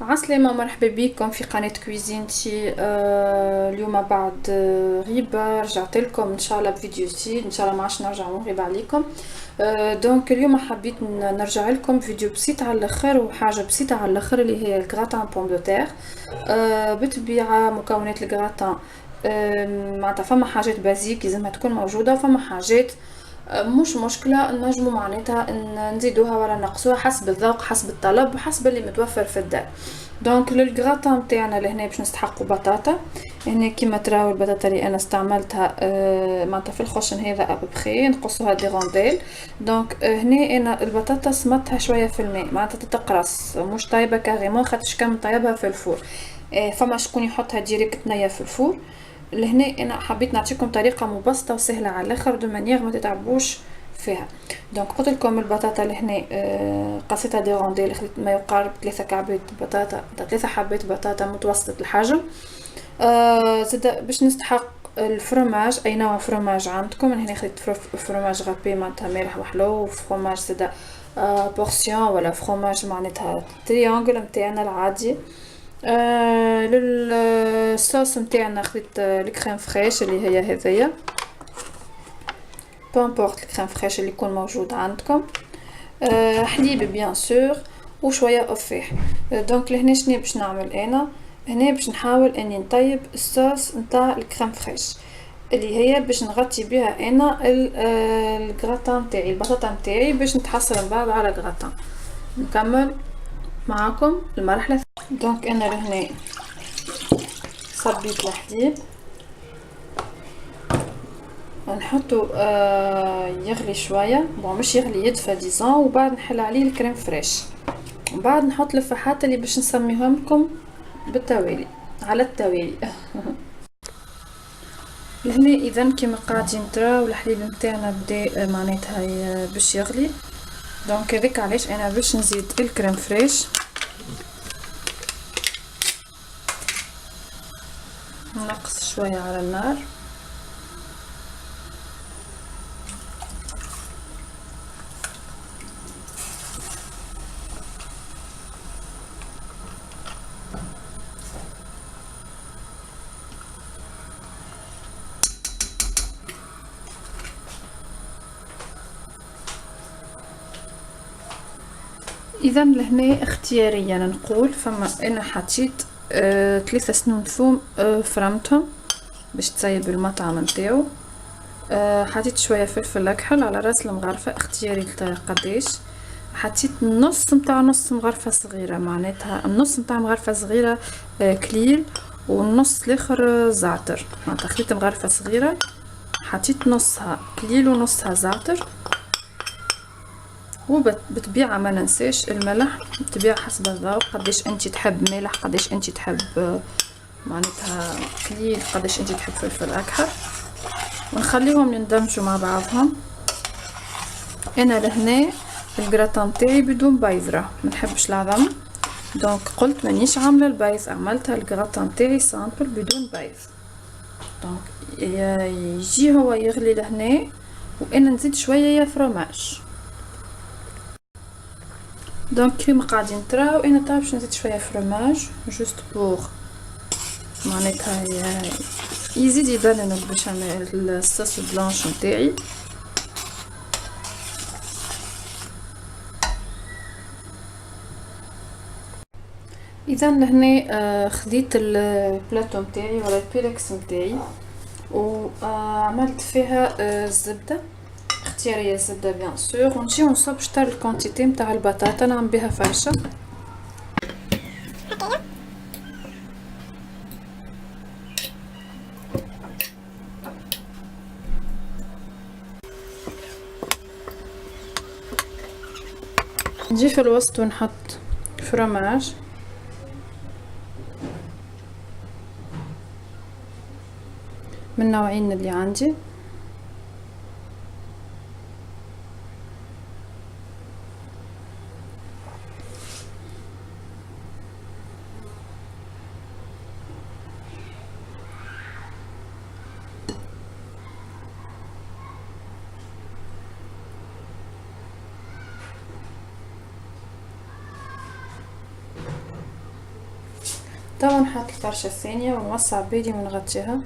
عسلامة ومرحبا بكم في قناة كويزينتي. اليوم بعد غيبة رجعت لكم ان شاء الله بفيديو جديد، ان شاء الله ما عادش نرجع نغيب عليكم. دونك اليوم حبيت نرجع لكم فيديو بسيط على الاخر وحاجة بسيطة على الاخر اللي هي الكراتان بوم دو تير. بالطبيعة مكونات الكراتان معناتها فما حاجات بازيك لازمها تكون موجودة، وفما حاجات مش مشكلة نجمو معناتها نزيدوها ولا نقصوها حسب الذوق، حسب الطلب، وحسب اللي متوفر في الدار. دونك للغراطان متاعنا لهنا باش نستحقوا بطاطا. هنا كيما تراو البطاطا اللي انا استعملتها معناتها في الخشن هذا ابخي نقصوها دي رونديل. دونك هنا انا البطاطا سمطها شويه في الماء معناتها تتقرص، مش طايبه كاريمون خاطرش كان طيبها في الفور. فما شكون يحطها ديريكت نيه في الفور. لهنا انا حبيت نعطيكم طريقه مبسطه وسهله على الاخر دو مانيير ما تتعبوش فيها. دونك قلت لكم البطاطا لهنا قصيتها دي رونديل، خديت ما يقارب 3 كعبات بطاطا، 3 حبات بطاطا متوسطه الحجم. زاد باش نستحق الفرماج، اي نوع فرماج عندكم. من هنا خديت فرماج غابي معناتها مالح وحلو، وفرماج زاد بورسيون ولا فرماج معناتها تريانجل نتاعنا العادي. للصوص نتاعنا خديت الكريم فريش اللي هي هذيا، بامبورت الكريم فريش اللي يكون موجود عندكم. حليب بيان سور وشويه افيح. دونك لهنا شنو باش نعمل انا هنا؟ باش نحاول اني نطيب الصوص نتاع الكريم فريش اللي هي باش نغطي بها انا الكراتان تاعي، البطاطا نتاعي باش نتحصل من بعد على الكراتان. نكمل معاكم المرحله. دونك انا لهنا صبيت الحليب نحطو يغلي شويه، بون مش يغلي يدفى ديزون، وبعد نحل عليه الكريم فريش، وبعد نحط الفحات اللي باش نسميهم لكم بالتوالي على التوالي. لهنا اذا كيما قاعدين تراو الحليب نتاعنا بدا معناتها باش يغلي. دونك هذاك علاش انا باش نزيد الكريم فريش، نقص شويه على النار. اذا لهنا اختياريا نقول فما انا حطيت 3 سنون ثوم فرمتهم باش تسيب المطعم نتاعو. حطيت شويه فلفل اكحل على راس المغرفه، اختياري قداش. حطيت نص مغرفه صغيره، معناتها النص نتاع مغرفه صغيره كليل، والنص الاخر زعتر. معناتها خديت مغرفه صغيره حطيت نصها كليل ونصها زعتر. وبالطبيعة ما ننساش الملح، بالطبيعة حسب الذوق، قداش انت تحب مالح، قداش انت تحب معناتها كليل، قداش انت تحب فلفل اكحل. ونخليهم يندمجوا مع بعضهم. انا لهنا الجراتان تاعي بدون بيض، راه ما نحبش العظم، دونك قلت مانيش عامله البيض، عملتها الجراتان تاعي سامبل بدون بيض. دونك يجي هو يغلي لهنا، وانا نزيد شويه فرماج. دونك كيما قاعدين تراو انا طاب باش نزيد شويه فرماج جوست بوغ معناتها يزيد يبان البشاميل الصوص بلانش نتاعي. اذا لهنا خديت البلاطو نتاعي ولا البيركس نتاعي وعملت فيها الزبده اختياريه، الزبده بيان سور، ونجي نصب شطر الكونتيتي نتاع البطاطا نعمل بها فرشه. نجي في الوسط ونحط فرماج من نوعين اللي عندي. توا نحط الفرشة الثانية ونوسع بيدي ونغطيها.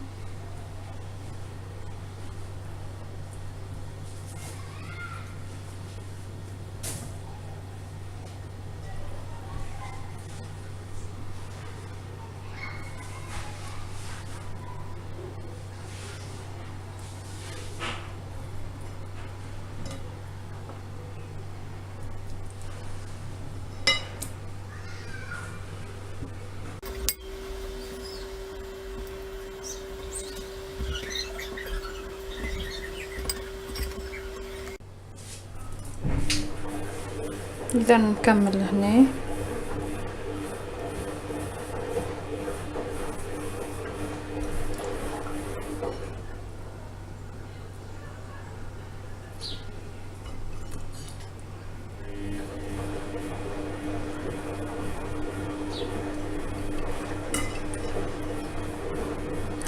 إذا نكمل هنا.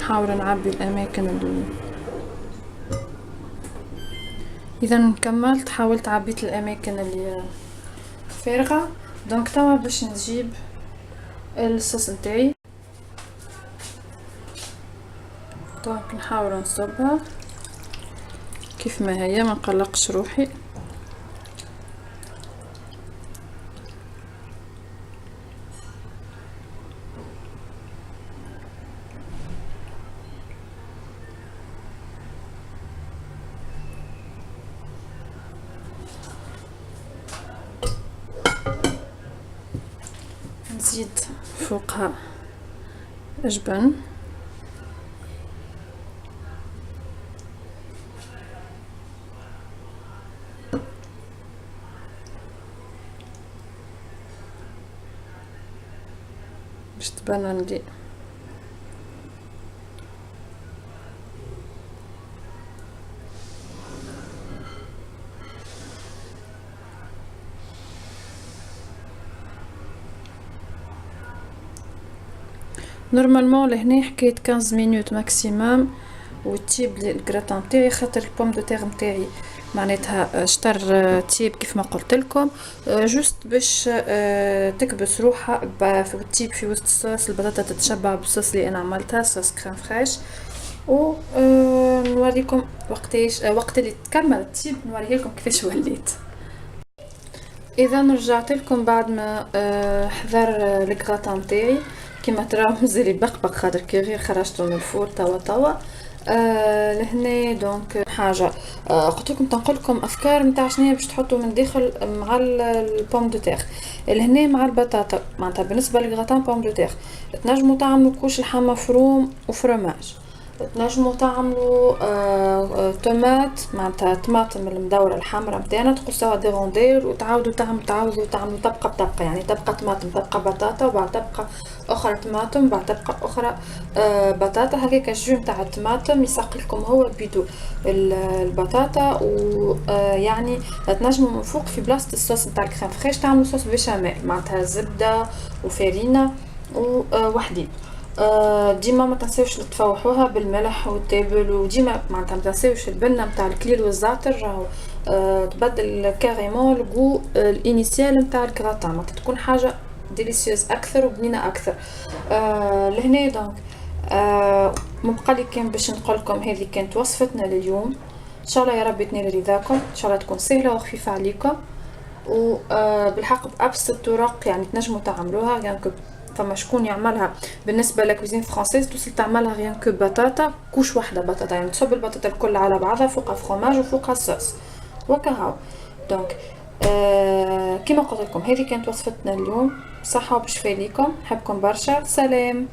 نحاول نعبي الأماكن إذا كملت، حاولت عبيت الأماكن اللي فارغة. دونك توا باش نجيب الصوص نتاعي. دونك نحاول نصبها كيف ما هي، ما نقلقش روحي. نزيد فوقها جبن. باش تبان عندي نورمالمون لهنا حكاية 15 مينوت ماكسيموم وتجيب لي الكراتان تاعي، خاطر البوم دو تيغ نتاعي معناتها شطر تيب كيف ما قلت لكم، جوست باش تكبس روحها وتجيب في وسط الصوص. البطاطا تتشبع بالصوص اللي انا عملتها، صوص كريم فريش. و نوريكم وقتاش وقت اللي تكمل التيب نوريه لكم كيفاش وليت. اذا رجعت لكم بعد ما حضر الكراتان تاعي. كما تراو مازال يبقبق خاطر كي غير خرجته من الفور توا. لهنا دونك حاجه قلت لكم تنقول لكم افكار نتاع شنو باش تحطوا من داخل مع البوم دو تيغ. لهنا مع البطاطا معناتها بالنسبه للغراتان بوم دو تيغ تنجموا تعملوا كوش لحمه مفروم وفرماج، تنجموا تعملوا طماط معناتها طماطم المدوره الحمراء نتاعنا تقصوها دي رونديل وتعاودوا تعملوا طبقه بطبقه، يعني طبقه طماطم طبقه بطاطا وبعد طبقه اخرى طماطم بعد طبقه اخرى بطاطا. هكاك الجو نتاع الطماطم يسقي لكم هو بيدو البطاطا. ويعني تنجموا من فوق في بلاصه الصوص نتاع الكريم فريش تعملوا صوص بيشاميل معناتها زبده وفارينه وحليب. ديما ما تنساوش تفوحوها بالملح والتابل، وديما معناتها ما تنساوش البنه نتاع الكليل والزعتر راهو تبدل كاريمون الجو الانيسيال نتاع الكراتان، معناتها تكون حاجه ديليسيوز اكثر وبنينه اكثر. لهنا دونك مبقى لي كان باش نقول لكم هذه كانت وصفتنا لليوم. ان شاء الله يا رب تنال رضاكم، ان شاء الله تكون سهله وخفيفه عليكم وبالحق بابسط الطرق يعني تنجموا تعملوها. يعني فما شكون يعملها بالنسبه لكوزين فرانسيز توصل تعملها غير كو بطاطا كوش واحده بطاطا، يعني تصب البطاطا الكل على بعضها فوقها فروماج وفوقها الصوص وكهو. دونك كما قلت لكم هذه كانت وصفتنا اليوم. صحه وبشفاء ليكم، نحبكم برشا، سلام.